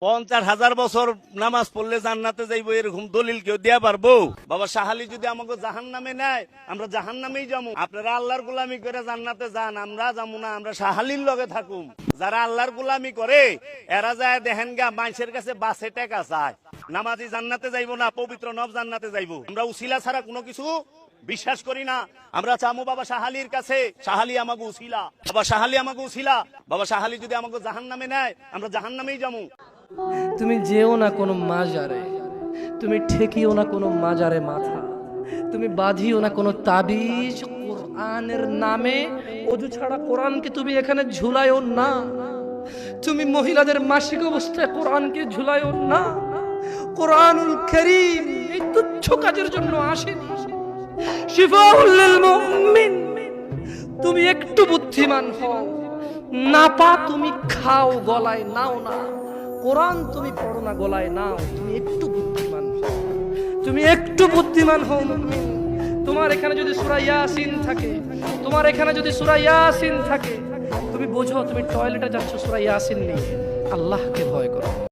50,000 বছর নামাজ পড়লে জান্নাতে যাইবো এরকম দলিল কেউ দেয়া পারবো? বাবা শাহালি যদি আমাকে জাহান্নামে নেয়, আমরা জাহান্নামেই যাবো। আপনারা আল্লাহর গোলামি করে জান্নাতে যান, আমরা যাবো না, আমরা শাহালির লগে থাকুম। যারা আল্লাহর গোলামি করে এরা যায় দেখেন গা মানুষের কাছে বাসে টাকা চায়। নামাজি জান্নাতে যাইবো না, পবিত্র নব জান্নাতে যাইবো। আমরা উসিলা ছাড়া কোনো কিছু বিশ্বাস করি না। আমরা চামু বাবা শাহালির কাছে, শাহালি আমাকে উসিলা, বাবা শাহালি আমাকে উসিলা। বাবা শাহালি যদি আমাকে জাহান্নামে নেয়, আমরা জাহান্নামেই যাবো। তুমি যেও না কোনো মাজারে, তুমি ঠেকিও না কোনো মাজারে মাথা, তুমি বাঁধিও না কোনো তাবিজ। কোরআনের নামে অজু ছাড়া কোরআনকে তুমি এখানে ঝুলাইও না। তুমি মহিলাদের মাসিক অবস্থায় কোরআনকে ঝুলাইও না। কোরআনুল কারীম এই তুচ্ছ কাজের জন্য আসেনি। শিফাউল লিল মুমিন। তুমি একটু বুদ্ধিমান হও, নাপা তুমি খাও, গলায় নাও না। কোরআন তুমি পড়ো না, গলায় নাও। তুমি একটু বুদ্ধিমান হও, তুমি একটু বুদ্ধিমান হও মুমিন। তোমার এখানে যদি সূরা ইয়াসিন থাকে, তোমার এখানে যদি সূরা ইয়াসিন থাকে, তুমি বোঝো তুমি টয়লেটে যাচ্ছ সূরা ইয়াসিন নিয়ে। আল্লাহকে ভয় করো।